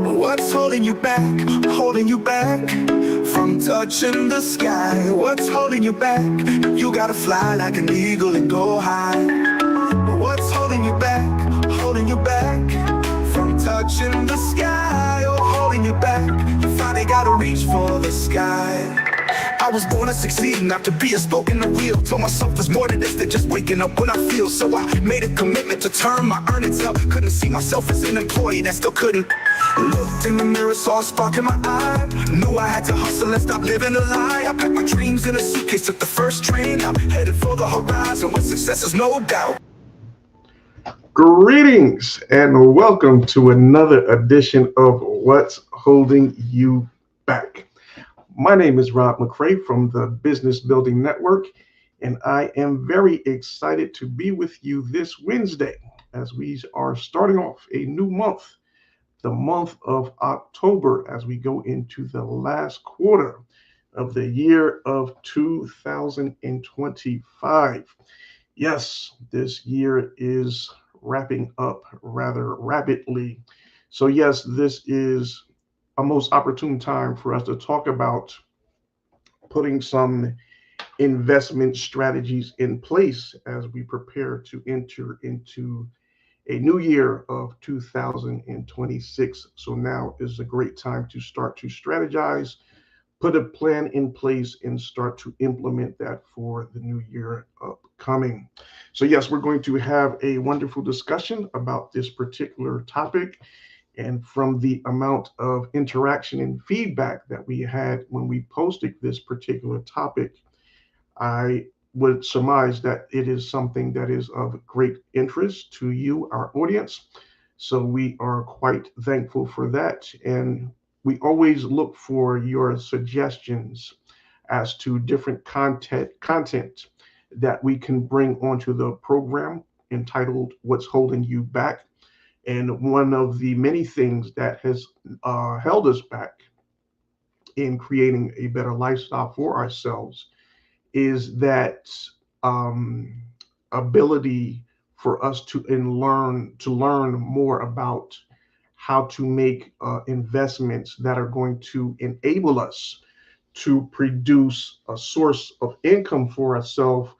What's holding you back? Holding you back from touching the sky? What's holding you back? You gotta fly like an eagle and go high. What's holding you back? Holding you back from touching the sky? Oh, holding you back. You finally gotta reach for the sky. I was born to succeed, not to be a spoke in the wheel. Told myself there's more to this than just waking up when I feel. So I made a commitment to turn my earnings up. Couldn't see myself as an employee that still couldn't. Looked in the mirror, saw a spark in my eye. Knew I had to hustle and stop living a lie. I packed my dreams in a suitcase, took the first train. I'm headed for the horizon with success is no doubt. Greetings and welcome to another edition of What's Holding You Back. My name is Rob McCray from the Business Building Network, and I am very excited to be with you this Wednesday as we are starting off a new month, the month of October, as we go into the last quarter of the year of 2025. Yes, this year is wrapping up rather rapidly. So yes, this is a most opportune time for us to talk about putting some investment strategies in place as we prepare to enter into a new year of 2026. So now is a great time to start to strategize, put a plan in place, and start to implement that for the new year upcoming. So yes, we're going to have a wonderful discussion about this particular topic. And from the amount of interaction and feedback that we had when we posted this particular topic, I would surmise that it is something that is of great interest to you, our audience. So we are quite thankful for that. And we always look for your suggestions as to different content that we can bring onto the program entitled What's Holding You Back. And one of the many things that has held us back in creating a better lifestyle for ourselves is that ability for us to learn more about how to make investments that are going to enable us to produce a source of income for ourselves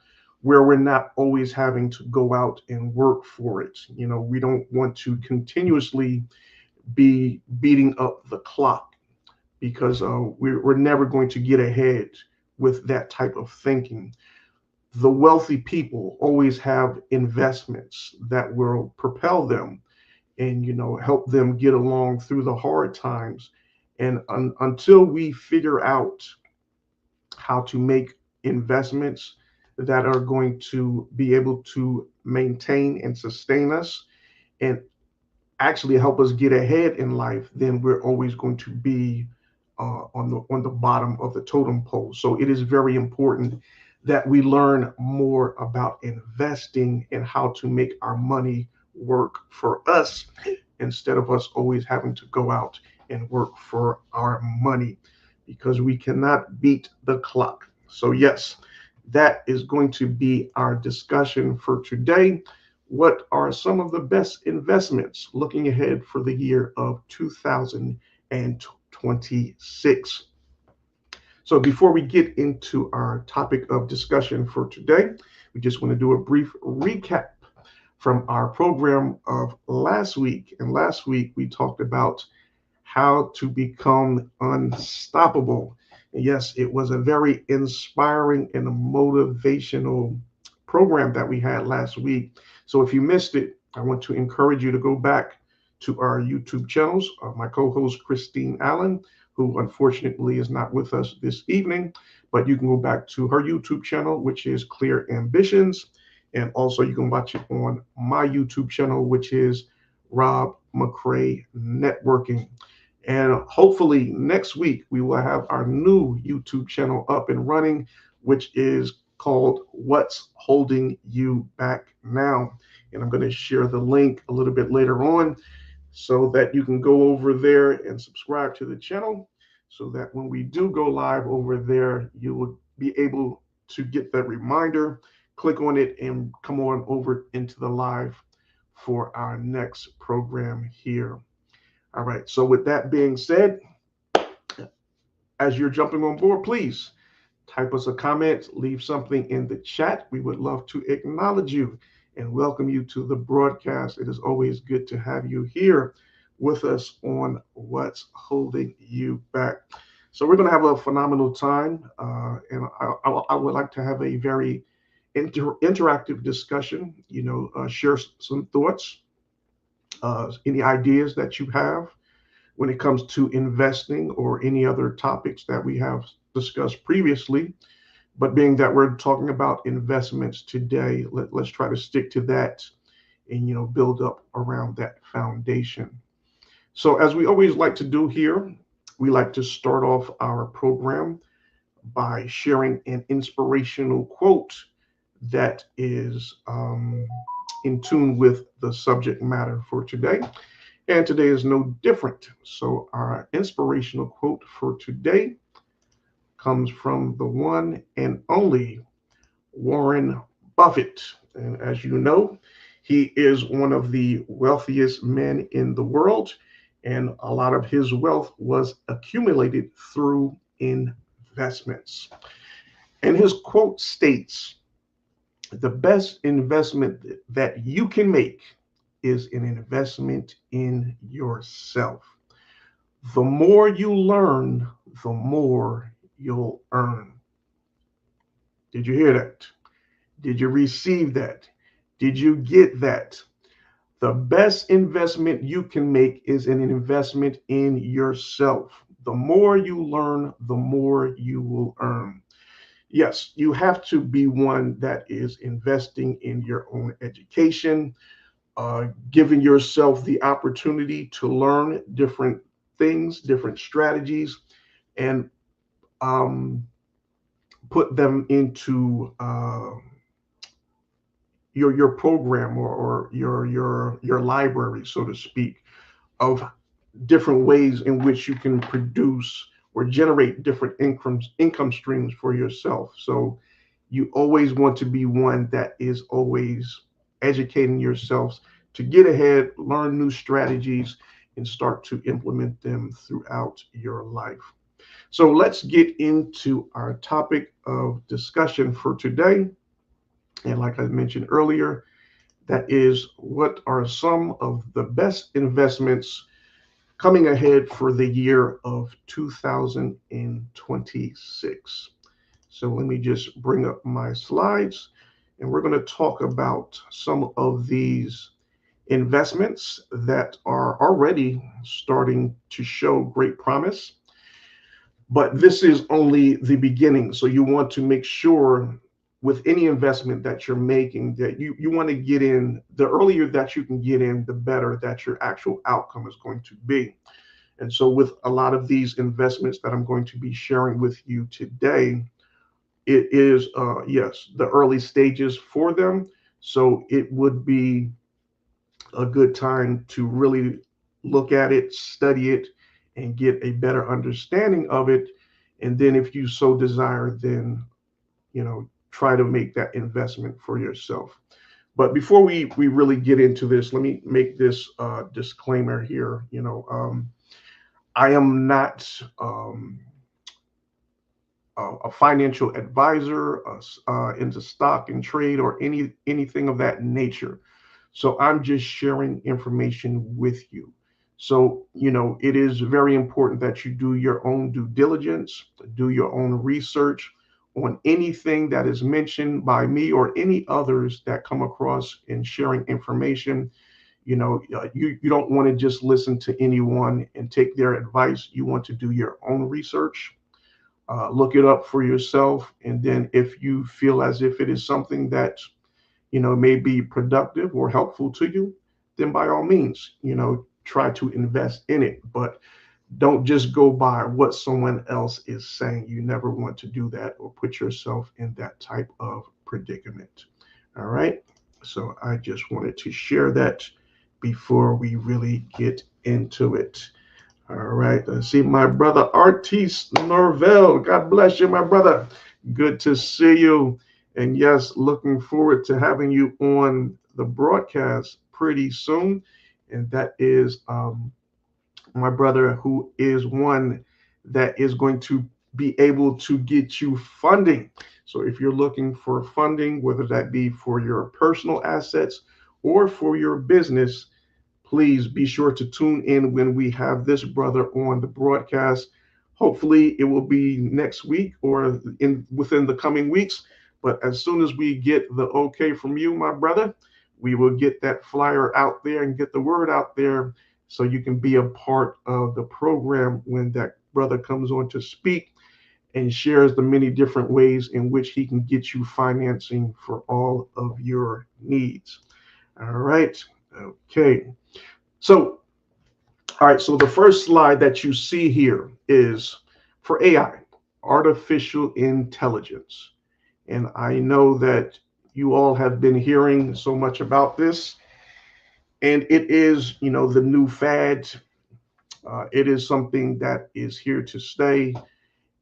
where we're not always having to go out and work for it. You know, we don't want to continuously be beating up the clock because we're never going to get ahead with that type of thinking. The wealthy people always have investments that will propel them and, you know, help them get along through the hard times. And until we figure out how to make investments that are going to be able to maintain and sustain us and actually help us get ahead in life, then we're always going to be on the bottom of the totem pole. So it is very important that we learn more about investing and how to make our money work for us instead of us always having to go out and work for our money because we cannot beat the clock. So yes, that is going to be our discussion for today. What are some of the best investments looking ahead for the year of 2026? So before we get into our topic of discussion for today, we just want to do a brief recap from our program of last week. And last week we talked about how to become unstoppable. And yes, it was a very inspiring and motivational program that we had last week. So if you missed it, I want to encourage you to go back to our YouTube channels. My co-host Christine Allen, who unfortunately is not with us this evening, but you can go back to her YouTube channel, which is Clear Ambitions. And also you can watch it on my YouTube channel, which is Rob McCray Networking. And hopefully next week we will have our new YouTube channel up and running, which is called What's Holding You Back Now. And I'm going to share the link a little bit later on so that you can go over there and subscribe to the channel so that when we do go live over there, you will be able to get that reminder, click on it and come on over into the live for our next program here. All right. So with that being said, as you're jumping on board, please type us a comment, leave something in the chat. We would love to acknowledge you and welcome you to the broadcast. It is always good to have you here with us on What's Holding You Back. So we're going to have a phenomenal time, and I would like to have a very interactive discussion. Share some thoughts, any ideas that you have when it comes to investing or any other topics that we have discussed previously. But being that we're talking about investments today, let's try to stick to that and build up around that foundation. So as we always like to do here, we like to start off our program by sharing an inspirational quote that is in tune with the subject matter for today. And today is no different. So our inspirational quote for today comes from the one and only Warren Buffett. And as you know, he is one of the wealthiest men in the world, and a lot of his wealth was accumulated through investments. And his quote states, "The best investment that you can make is an investment in yourself. The more you learn, the more you'll earn." Did you hear that? Did you receive that? Did you get that? The best investment you can make is an investment in yourself. The more you learn, the more you will earn. Yes, you have to be one that is investing in your own education, giving yourself the opportunity to learn different things, different strategies, and put them into your program or your library, so to speak, of different ways in which you can produce or generate different income streams for yourself. So you always want to be one that is always educating yourselves to get ahead, learn new strategies, and start to implement them throughout your life. So let's get into our topic of discussion for today. And like I mentioned earlier, that is, what are some of the best investments coming ahead for the year of 2026? So let me just bring up my slides, and we're going to talk about some of these investments that are already starting to show great promise. But this is only the beginning. So you want to make sure with any investment that you're making that you want to get in. The earlier that you can get in, the better that your actual outcome is going to be. And so with a lot of these investments that I'm going to be sharing with you today, it is, yes, the early stages for them. So it would be a good time to really look at it, study it, and get a better understanding of it. And then if you so desire, then, try to make that investment for yourself. But before we really get into this, let me make this disclaimer here. I am not a financial advisor into stock and trade or anything of that nature. So I'm just sharing information with you. So, it is very important that you do your own due diligence, do your own research on anything that is mentioned by me or any others that come across in sharing information. You don't want to just listen to anyone and take their advice. You want to do your own research, look it up for yourself. And then if you feel as if it is something that, may be productive or helpful to you, then by all means, try to invest in it. But don't just go by what someone else is saying. You never want to do that or put yourself in that type of predicament. All right. So I just wanted to share that before we really get into it. All right. I see my brother Artis Norvell. God bless you, my brother. Good to see you. And yes, looking forward to having you on the broadcast pretty soon, and that is my brother, who is one that is going to be able to get you funding. So if you're looking for funding, whether that be for your personal assets or for your business, please be sure to tune in when we have this brother on the broadcast. Hopefully it will be next week or in within the coming weeks. But as soon as we get the okay from you, my brother, we will get that flyer out there and get the word out there so you can be a part of the program when that brother comes on to speak and shares the many different ways in which he can get you financing for all of your needs. All right. Okay. So, all right. So the first slide that you see here is for AI, artificial intelligence. And I know that you all have been hearing so much about this, and it is, the new fad. It is something that is here to stay.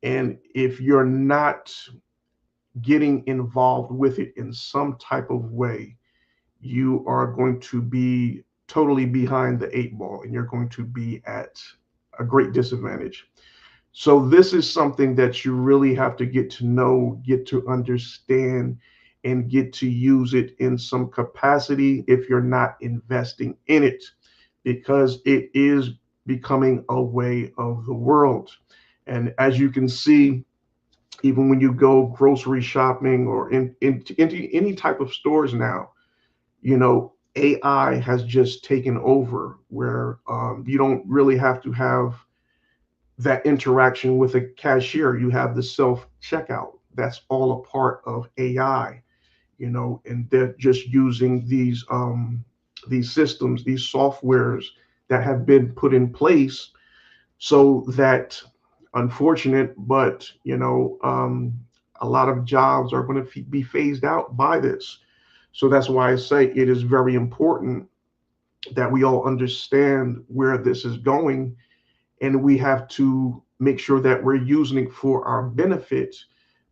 And if you're not getting involved with it in some type of way, you are going to be totally behind the eight ball and you're going to be at a great disadvantage. So, this is something that you really have to get to know, get to understand, and get to use it in some capacity if you're not investing in it, because it is becoming a way of the world. And as you can see, even when you go grocery shopping or into any type of stores now, AI has just taken over where you don't really have to have that interaction with a cashier. You have the self checkout. That's all a part of AI, and they're just using these systems, these softwares that have been put in place so that, unfortunate, but a lot of jobs are going to be phased out by this. So that's why I say it is very important that we all understand where this is going, and we have to make sure that we're using it for our benefit,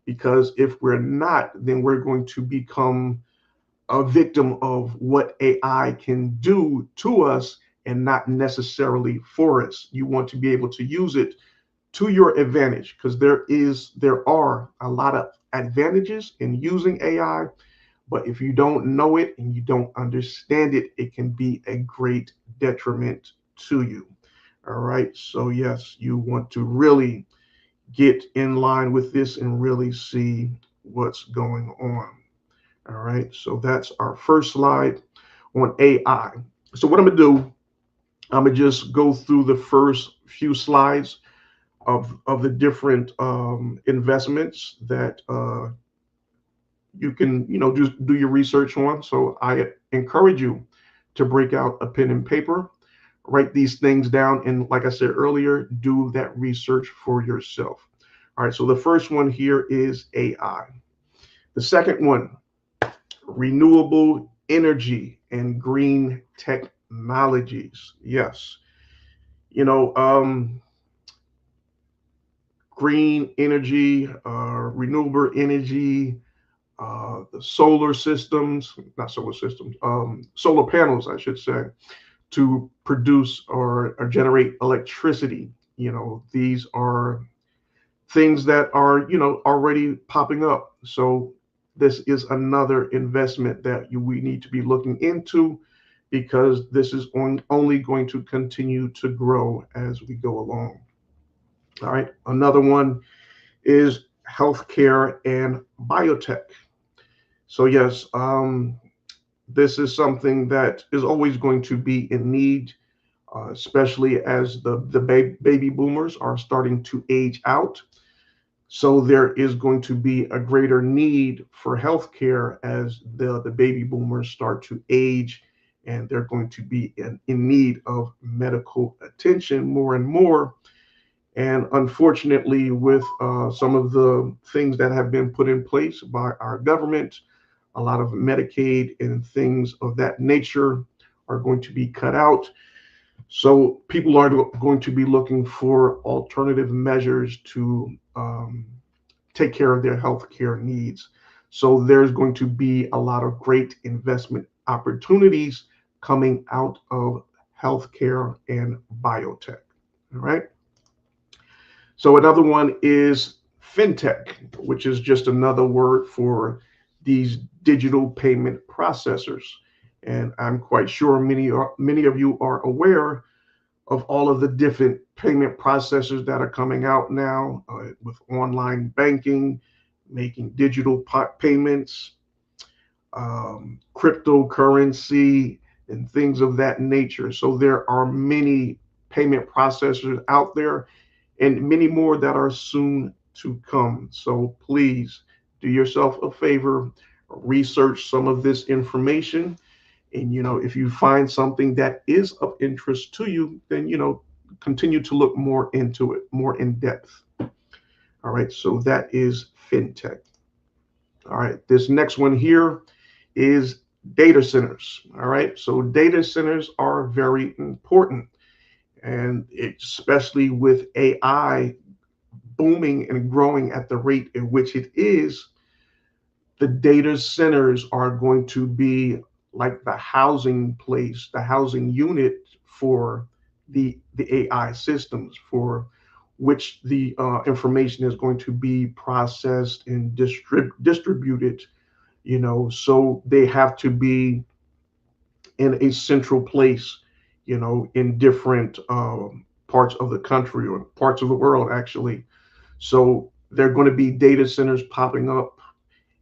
because if we're not, then we're going to become a victim of what AI can do to us and not necessarily for us. You want to be able to use it to your advantage, because there are a lot of advantages in using AI, but if you don't know it and you don't understand it, it can be a great detriment to you. All right. So yes, you want to really get in line with this and really see what's going on. All right. So that's our first slide on AI. So what I'm gonna do, I'm gonna just go through the first few slides of the different investments that you can, just do your research on. So I encourage you to break out a pen and paper, write these things down, and like I said earlier, do that research for yourself. All right, so the first one here is AI. The second one, renewable energy and green technologies. Yes, you know, green energy, renewable energy, the solar systems, not solar systems, solar panels, I should say, to produce or generate electricity. These are things that are, already popping up. So this is another investment that we need to be looking into, because this is only going to continue to grow as we go along. All right. Another one is healthcare and biotech. So yes, this is something that is always going to be in need, especially as the baby boomers are starting to age out. So there is going to be a greater need for healthcare as the baby boomers start to age, and they're going to be in need of medical attention more and more. And unfortunately, with some of the things that have been put in place by our government, a lot of Medicaid and things of that nature are going to be cut out. So people are going to be looking for alternative measures to take care of their health care needs. So there's going to be a lot of great investment opportunities coming out of healthcare and biotech. All right. So another one is fintech, which is just another word for these digital payment processors. And I'm quite sure many of you are aware of all of the different payment processors that are coming out now with online banking, making digital payments, cryptocurrency, and things of that nature. So there are many payment processors out there and many more that are soon to come. So please do yourself a favor, research some of this information. And, if you find something that is of interest to you, then, continue to look more into it, more in depth. All right. So that is fintech. All right. This next one here is data centers. All right. So data centers are very important. And especially with AI booming and growing at the rate in which it is, the data centers are going to be like the housing place, the housing unit for the AI systems, for which the information is going to be processed and distributed. So they have to be in a central place, in different parts of the country or parts of the world, actually. So there are going to be data centers popping up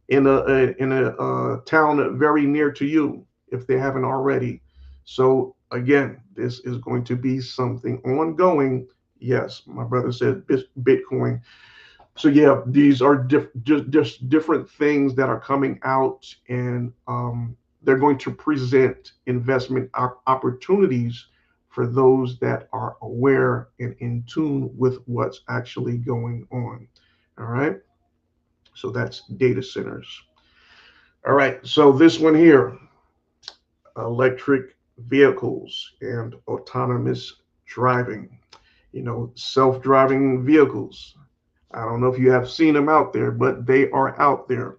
in a town very near to you if they haven't already. So again, this is going to be something ongoing. Yes, my brother said Bitcoin. So yeah, these are just different things that are coming out, and they're going to present investment opportunities for those that are aware and in tune with what's actually going on. All right. So that's data centers. All right. So this one here, electric vehicles and autonomous driving, self-driving vehicles. I don't know if you have seen them out there, but they are out there,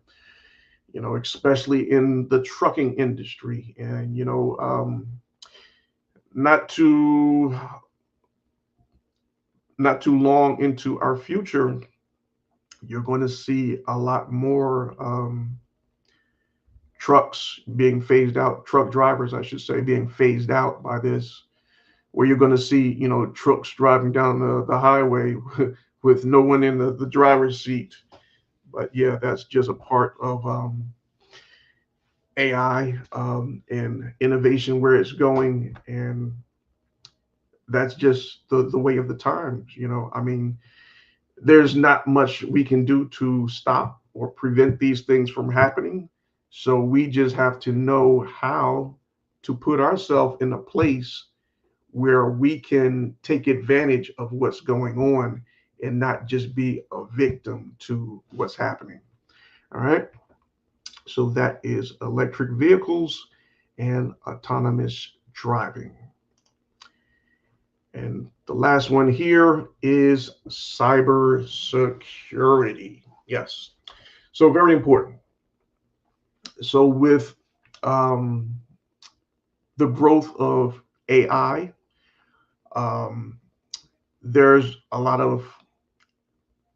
especially in the trucking industry. And, not too not too long into our future, you're going to see a lot more trucks being phased out, truck drivers, I should say, being phased out by this, where you're going to see, trucks driving down the highway with no one in the driver's seat. But yeah, that's just a part of AI and innovation where it's going. And that's just the way of the times. I mean, there's not much we can do to stop or prevent these things from happening. So we just have to know how to put ourselves in a place where we can take advantage of what's going on and not just be a victim to what's happening. All right. So that is electric vehicles and autonomous driving. And the last one here is cyber security. Yes. So very important. So with um, the growth of AI, um, there's a lot of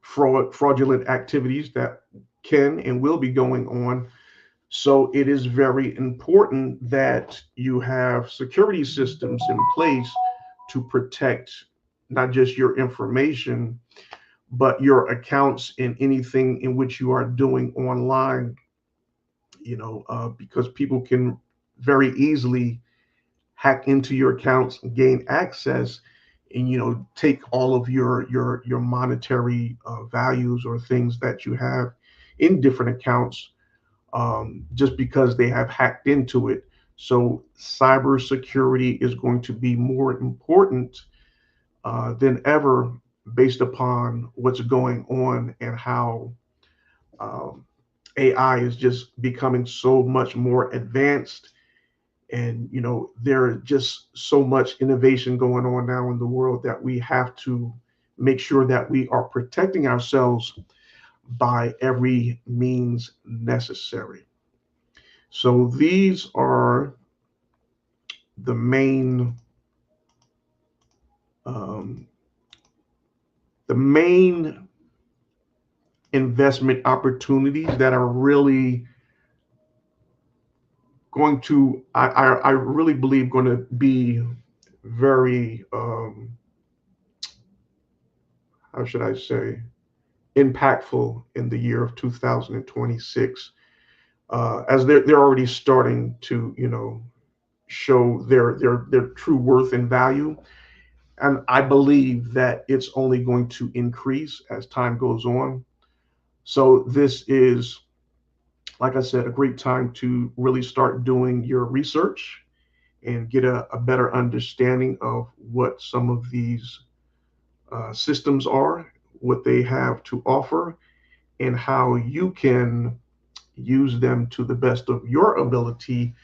fraudulent activities that can and will be going on. So it is very important that you have security systems in place to protect not just your information, but your accounts and anything in which you are doing online, because people can very easily hack into your accounts and gain access and take all of your monetary values or things that you have in different accounts, just because they have hacked into it. So cybersecurity is going to be more important than ever, based upon what's going on and how um, AI is just becoming so much more advanced. And there is just so much innovation going on now in the world that we have to make sure that we are protecting ourselves by every means necessary. So these are the um, main investment opportunities that are really going to, I really believe, going to be very, how should I say, impactful in the year of 2026, as they're already starting to, show their true worth and value. And I believe that it's only going to increase as time goes on. So this is, like I said, a great time to really start doing your research and get a better understanding of what some of these systems are, what they have to offer, and how you can use them to the best of your ability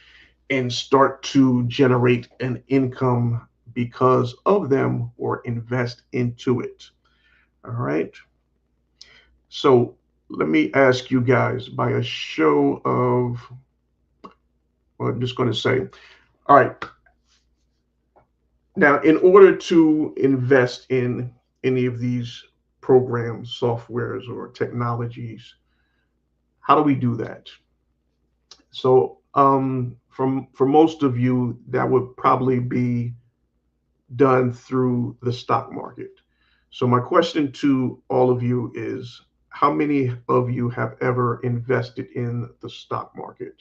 and start to generate an income because of them or invest into it. All right. So let me ask you guys by a show of, well, I'm just going to say, all right, now in order to invest in any of these programs, softwares, or technologies, how do we do that? So, from for most of you, that would probably be done through the stock market. So, my question to all of you is, how many of you have ever invested in the stock market?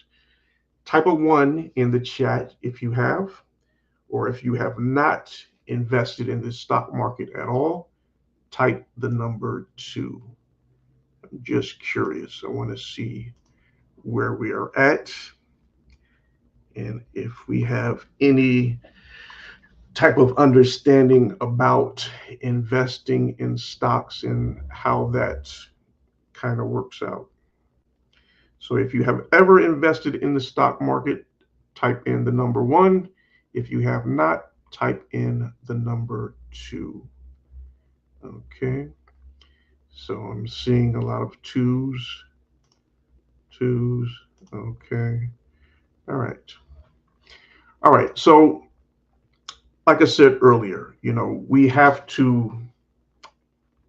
Type a one in the chat if you have, or if you have not invested in the stock market at all, type the number two. I'm just curious. I want to see where we are at and if we have any type of understanding about investing in stocks and how that kind of works out. So if you have ever invested in the stock market, type in the number one. If you have not, type in the number two. Okay. So I'm seeing a lot of twos, twos. Okay. All right. All right. So, like I said earlier, we have to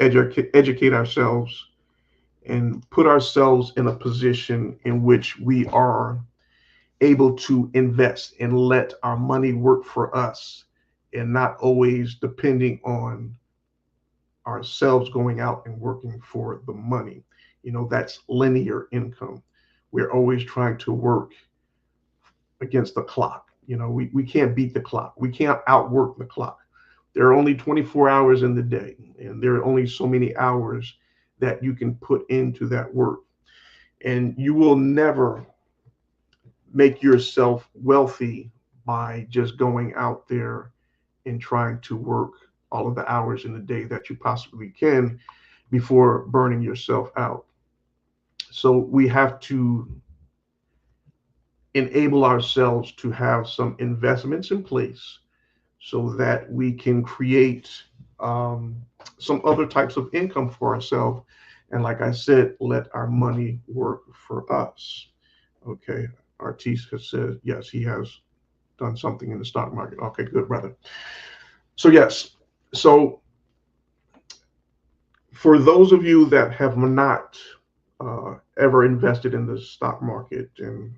educate ourselves and put ourselves in a position in which we are able to invest and let our money work for us and not always depending on ourselves going out and working for the money. That's linear income. We're always trying to work against the clock. We can't beat the clock. We can't outwork the clock. There are only 24 hours in the day, and there are only so many hours that you can put into that work. And you will never make yourself wealthy by just going out there and trying to work all of the hours in the day that you possibly can before burning yourself out. So we have to enable ourselves to have some investments in place so that we can create um, some other types of income for ourselves. And like I said, let our money work for us. Okay. Artis has said, yes, he has done something in the stock market. Okay, good, brother. So, yes. So, for those of you that have not ever invested in the stock market, and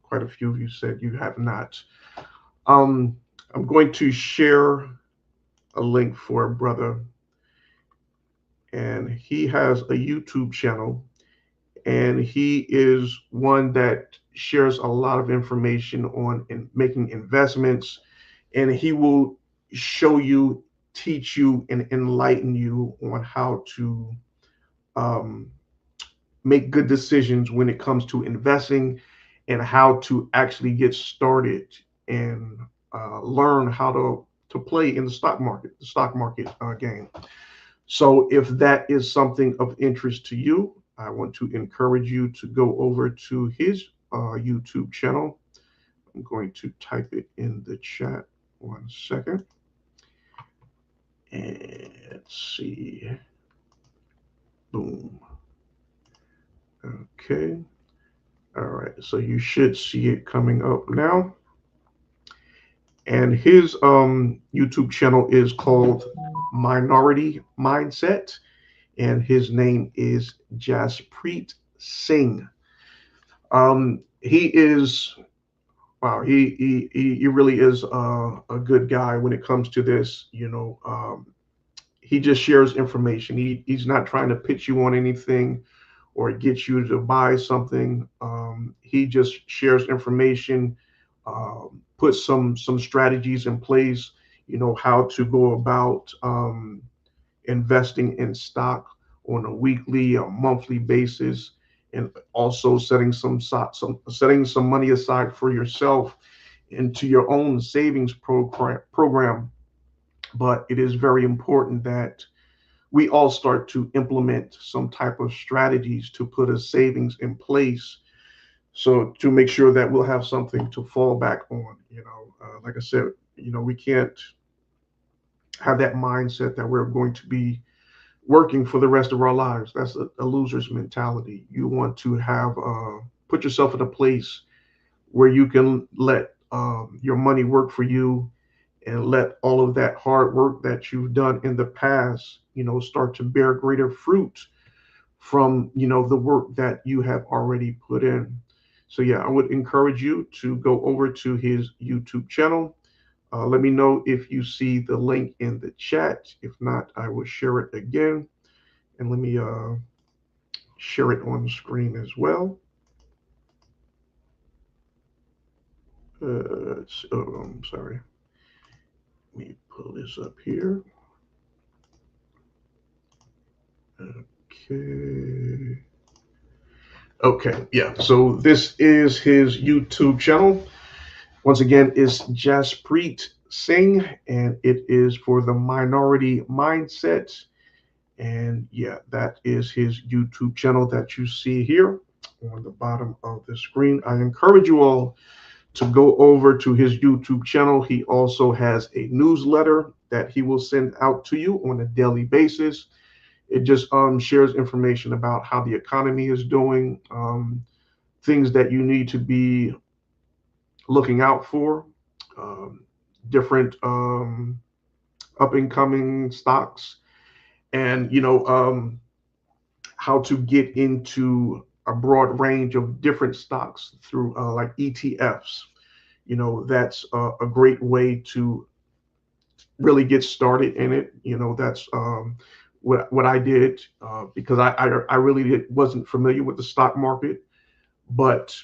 quite a few of you said you have not, um, I'm going to share a link for a brother, and he has a YouTube channel, and he is one that shares a lot of information on making investments, and he will show you, teach you, and enlighten you on how to um, make good decisions when it comes to investing and how to actually get started and learn how to play in the stock market game. So if that is something of interest to you, I want to encourage you to go over to his YouTube channel. I'm going to type it in the chat. 1 second. And let's see. Boom. Okay. All right. So you should see it coming up now. and his YouTube channel is called Minority Mindset, and his name is Jaspreet Singh. He is wow. He really is a good guy when it comes to this. He just shares information. He's not trying to pitch you on anything or get you to buy something. He just shares information, puts some strategies in place. How to go about investing in stock on a weekly or monthly basis, and also setting some money aside for yourself into your own savings program. But it is very important that we all start to implement some type of strategies to put a savings in place, so to make sure that we'll have something to fall back on. Like I said, we can't have that mindset that we're going to be working for the rest of our lives. That's a loser's mentality. You want to have put yourself in a place where you can let your money work for you, and let all of that hard work that you've done in the past, start to bear greater fruit from, the work that you have already put in. So yeah, I would encourage you to go over to his YouTube channel. Let me know if you see the link in the chat. If not, I will share it again. And let me share it on the screen as well. I'm sorry. Let me pull this up here. Okay. Okay, yeah. So this is his YouTube channel. Once again, it's Jaspreet Singh, and it is for the minority mindset. And yeah, that is his YouTube channel that you see here on the bottom of the screen. I encourage you all to go over to his YouTube channel. He also has a newsletter that he will send out to you on a daily basis. It just shares information about how the economy is doing, things that you need to be looking out for, um, different up and coming stocks, and how to get into a broad range of different stocks through like ETFs. That's a great way to really get started in it. That's what I did, because I really wasn't familiar with the stock market, but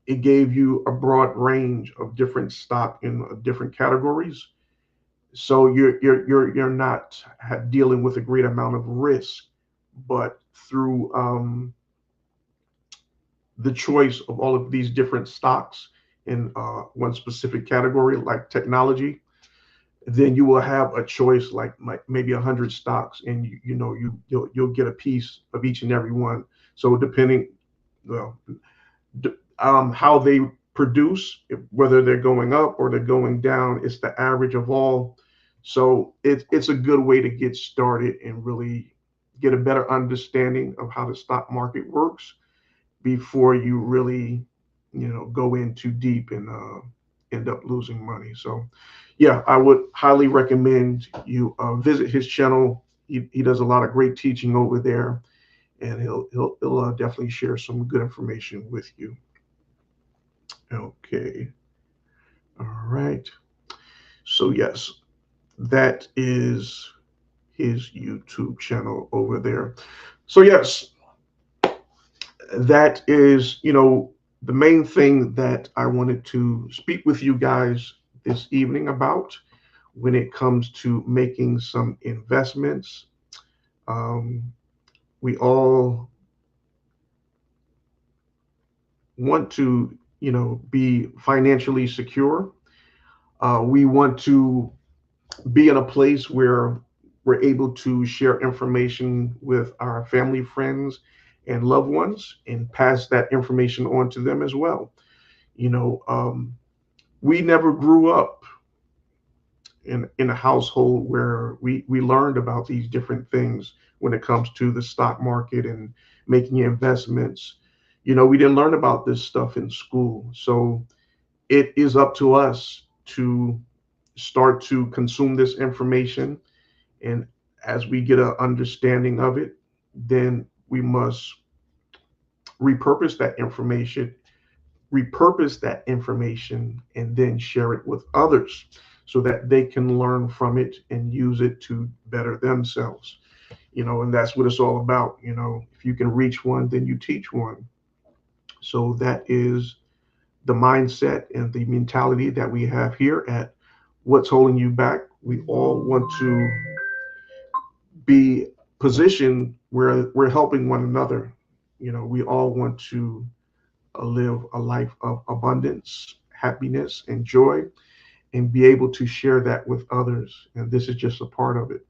it gave you a broad range of different stock in different categories. So you're not dealing with a great amount of risk, but through the choice of all of these different stocks in one specific category, like technology, then you will have a choice like maybe 100 stocks, and you'll get a piece of each and every one. So depending, well, how they produce, whether they're going up or they're going down, it's the average of all. So it's a good way to get started and really get a better understanding of how the stock market works before you really, go in too deep and end up losing money. So, yeah, I would highly recommend you visit his channel. He does a lot of great teaching over there, and he'll definitely share some good information with you. Okay. All right. So yes, that is his YouTube channel over there. So yes, that is, the main thing that I wanted to speak with you guys this evening about when it comes to making some investments. Um, we all want to, be financially secure. We want to be in a place where we're able to share information with our family, friends, and loved ones, and pass that information on to them as well. You know, um, we never grew up in a household where we learned about these different things when it comes to the stock market and making investments. We didn't learn about this stuff in school. So it is up to us to start to consume this information. And as we get an understanding of it, then we must repurpose that information, and then share it with others so that they can learn from it and use it to better themselves. And that's what it's all about. If you can reach one, then you teach one. So that is the mindset and the mentality that we have here at What's Holding You Back. We all want to be positioned where we're helping one another. We all want to live a life of abundance, happiness, and joy, and be able to share that with others. And this is just a part of it,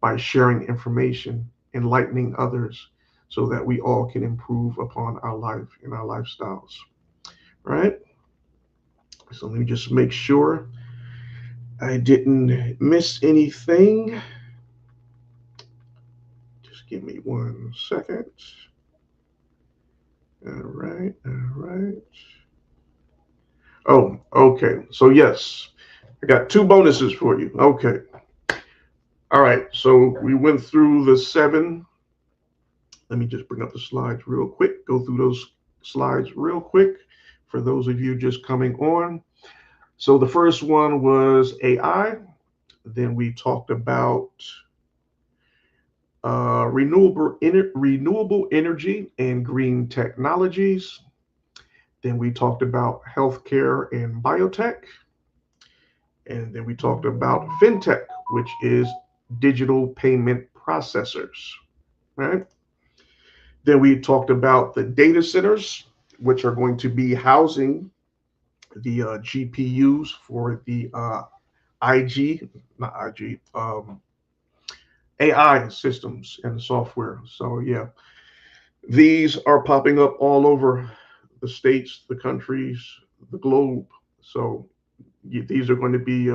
by sharing information, enlightening others, so that we all can improve upon our life and our lifestyles. Right? So let me just make sure I didn't miss anything. Just give me 1 second. All right, all right. Oh, okay. So yes, I got two bonuses for you. Okay. All right. So we went through the seven. Let me just bring up the slides real quick. Go through those slides real quick for those of you just coming on. So the first one was AI. Then we talked about renewable energy and green technologies. Then we talked about healthcare and biotech. And then we talked about fintech, which is digital payment processors, right? Then we talked about the data centers, which are going to be housing the GPUs for the IG, not IG, AI systems and software. So yeah, these are popping up all over the states, the countries, the globe. So these are going to be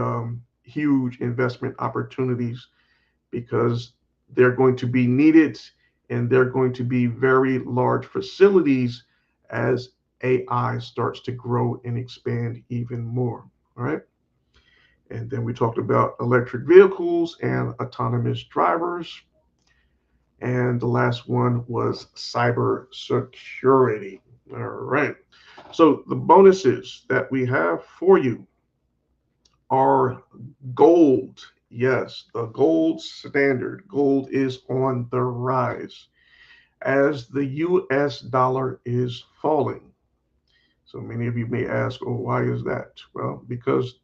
huge investment opportunities because they're going to be needed, and they're going to be very large facilities as AI starts to grow and expand even more. All right. And then we talked about electric vehicles and autonomous drivers. And the last one was cyber security. All right. So the bonuses that we have for you are gold. Yes, the gold standard. Gold is on the rise as the US dollar is falling. So many of you may ask, oh, why is that? Well, because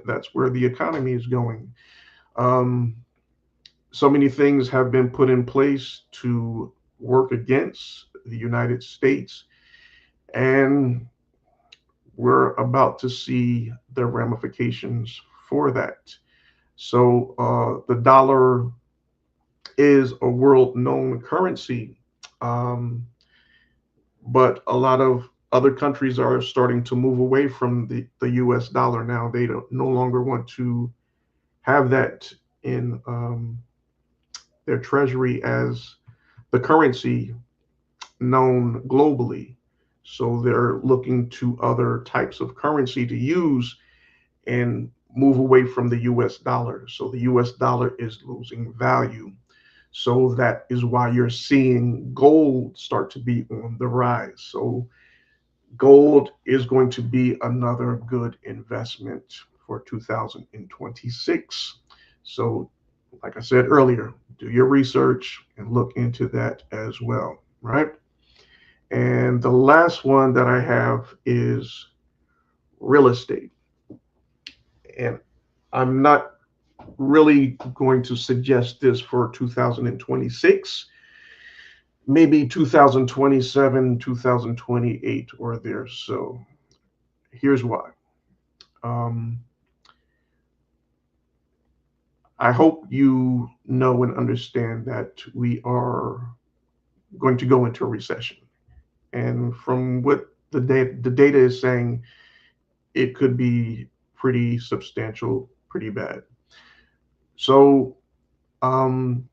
that's where the economy is going. Um, so many things have been put in place to work against the United States, and we're about to see the ramifications for that. So the dollar is a world known currency, um, but a lot of other countries are starting to move away from the US dollar now. They don't no longer want to have that in their treasury as the currency known globally. So they're looking to other types of currency to use and move away from the US dollar. So the US dollar is losing value. So that is why you're seeing gold start to be on the rise. So gold is going to be another good investment for 2026. So, like I said earlier, do your research and look into that as well, right? And the last one that I have is real estate. And I'm not really going to suggest this for 2026, maybe 2027, 2028, or there. So here's why. Um, I hope you know and understand that we are going to go into a recession. And from what the data is saying, it could be pretty substantial, pretty bad. So um,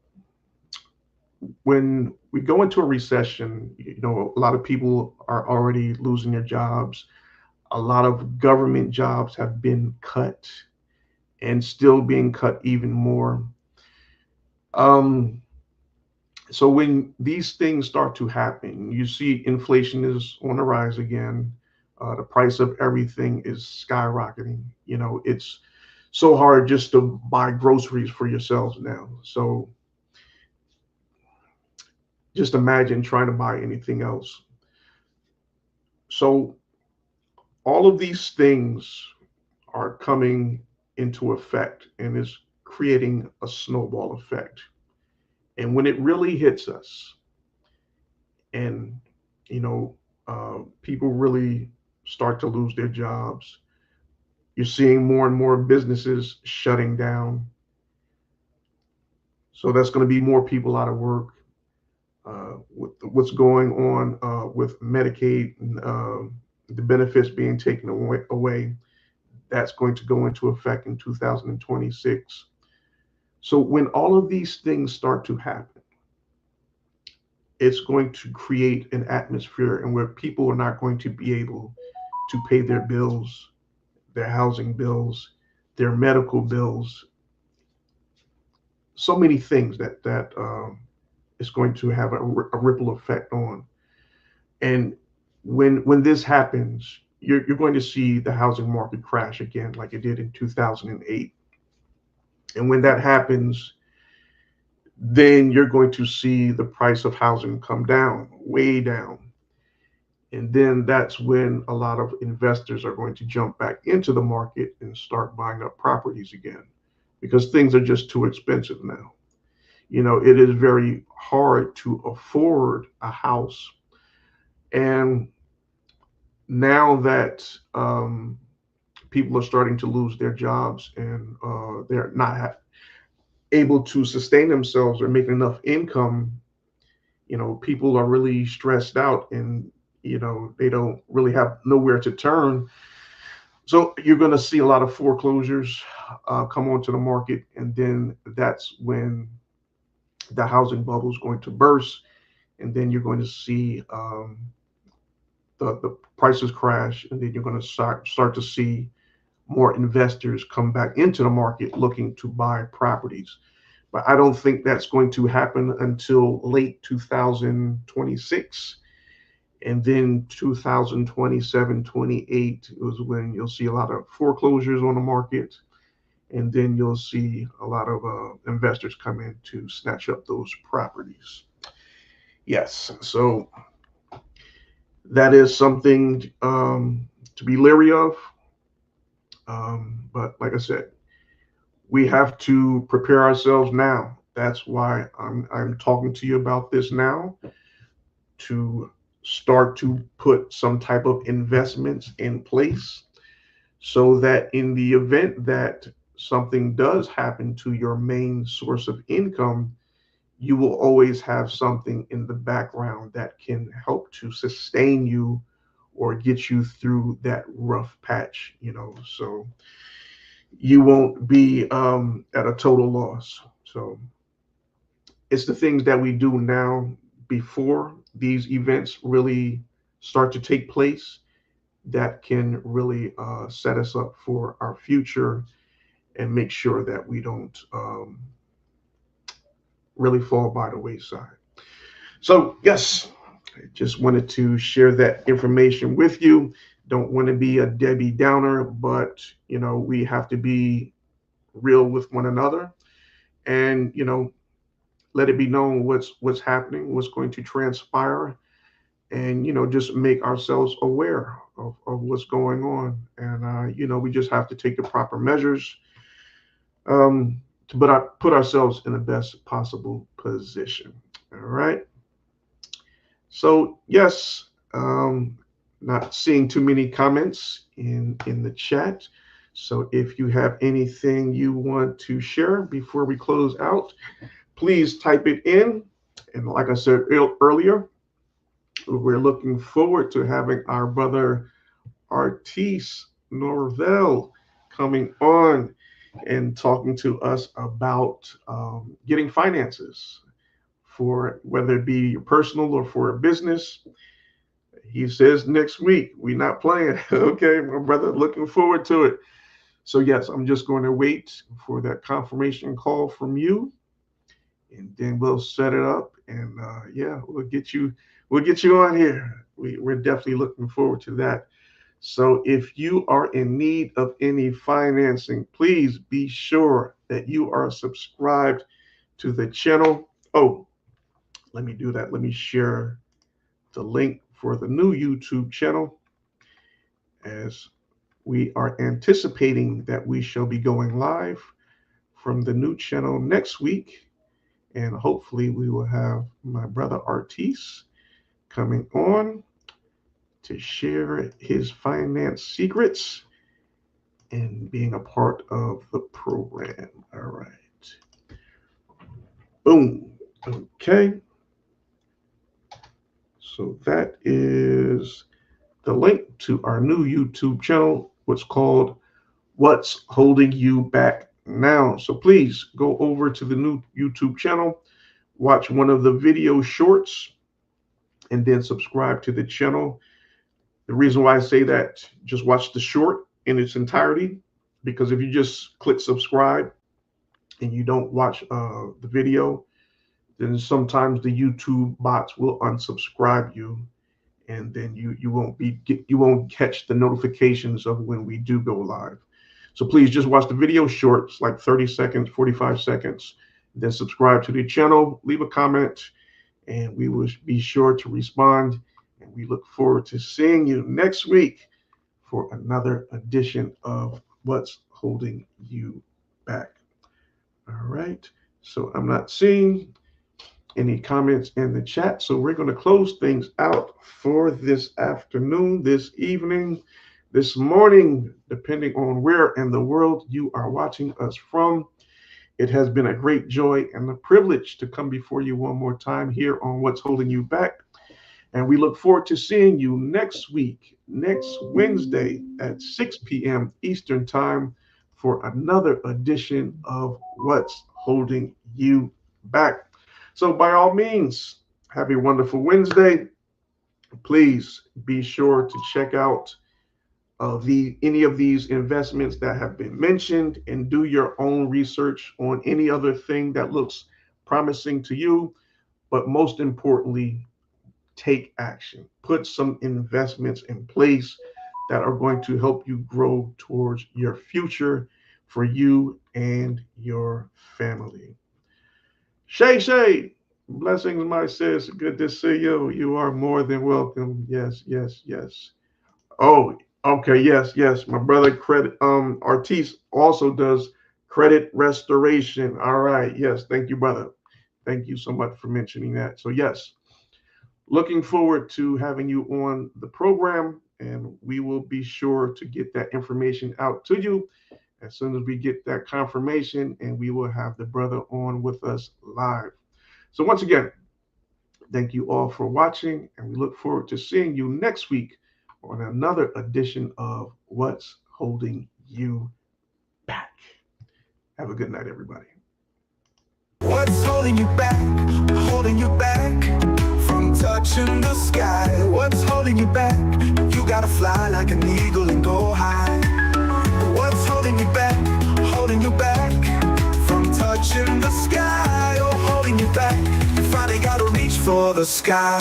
when we go into a recession, a lot of people are already losing their jobs. A lot of government jobs have been cut and still being cut even more. Um, so when these things start to happen, you see inflation is on the rise again. The price of everything is skyrocketing. It's so hard just to buy groceries for yourselves now. So just imagine trying to buy anything else. So all of these things are coming into effect and is creating a snowball effect. And when it really hits us, and you know, people really start to lose their jobs, you're seeing more and more businesses shutting down. So that's going to be more people out of work. With what's going on with Medicaid, and, the benefits being taken away, that's going to go into effect in 2026. So when all of these things start to happen, it's going to create an atmosphere and where people are not going to be able to pay their bills, their housing bills, their medical bills, so many things that is going to have a ripple effect on. And when this happens, you're going to see the housing market crash again, like it did in 2008. And when that happens, then you're going to see the price of housing come down, way down. And then that's when a lot of investors are going to jump back into the market and start buying up properties again because things are just too expensive now. It is very hard to afford a house. And now that people are starting to lose their jobs and they're not able to sustain themselves or make enough income, people are really stressed out and, they don't really have nowhere to turn. So you're going to see a lot of foreclosures come onto the market. And then that's when the housing bubble is going to burst. And then you're going to see the prices crash. And then you're going to start to see more investors come back into the market looking to buy properties. But I don't think that's going to happen until late 2026. And then 2027, 28 is when you'll see a lot of foreclosures on the market. And then you'll see a lot of investors come in to snatch up those properties. Yes, so that is something to be leery of. But like I said, we have to prepare ourselves now. That's why I'm talking to you about this now, to start to put some type of investments in place so that in the event that something does happen to your main source of income, you will always have something in the background that can help to sustain you or get you through that rough patch. So you won't be at a total loss. So it's the things that we do now before these events really start to take place that can really set us up for our future and make sure that we don't really fall by the wayside. So, yes, I just wanted to share that information with you. Don't want to be a Debbie Downer, but we have to be real with one another and let it be known what's happening, what's going to transpire, and just make ourselves aware of what's going on. And we just have to take the proper measures to put ourselves in the best possible position. All right. So yes, not seeing too many comments in the chat. So if you have anything you want to share before we close out, please type it in. And like I said earlier, we're looking forward to having our brother Artis Norvell coming on and talking to us about getting finances for whether it be personal or for a business. He says next week. We're not playing. Okay, my brother, looking forward to it. So yes, I'm just going to wait for that confirmation call from you, and then we'll set it up. And yeah, we'll get you on here. We're definitely looking forward to that. So if you are in need of any financing, please be sure that you are subscribed to the channel. Oh, let me do that. Let me share the link for the new YouTube channel, as we are anticipating that we shall be going live from the new channel next week. And hopefully we will have my brother Artis coming on to share his finance secrets and being a part of the program. All right. Boom. Okay. So that is the link to our new YouTube channel, what's called What's Holding You Back Now. So please go over to the new YouTube channel, watch one of the video shorts, and then subscribe to the channel. The reason why I say that, just watch the short in its entirety, because if you just click subscribe and you don't watch the video, then sometimes the YouTube bots will unsubscribe you, and then you won't catch the notifications of when we do go live. So please just watch the video shorts, like 30 seconds, 45 seconds, then subscribe to the channel, leave a comment, and we will be sure to respond. And we look forward to seeing you next week for another edition of What's Holding You Back. All right. So I'm not seeing any comments in the chat. So we're going to close things out for this afternoon, this evening, this morning, depending on where in the world you are watching us from. It has been a great joy and a privilege to come before you one more time here on What's Holding You Back. And we look forward to seeing you next week, next Wednesday at 6 p.m. Eastern Time for another edition of What's Holding You Back. So by all means, have a wonderful Wednesday. Please be sure to check out any of these investments that have been mentioned, and do your own research on any other thing that looks promising to you. But most importantly, take action. Put some investments in place that are going to help you grow towards your future for you and your family. Shay, blessings, my sis. Good to see you. You are more than welcome. Yes. Oh, okay. Yes. My brother Artis also does credit restoration. All right. Yes. Thank you, brother. Thank you so much for mentioning that. So yes, looking forward to having you on the program, and we will be sure to get that information out to you as soon as we get that confirmation, and we will have the brother on with us live. So once again, thank you all for watching, and we look forward to seeing you next week on another edition of What's Holding You Back. Have a good night, everybody. What's holding you back? Holding you back from touching the sky. What's holding you back? You gotta fly like an eagle and go high. What's holding you back? Holding you back from touching the sky. Oh, holding you back. You finally gotta reach for the sky.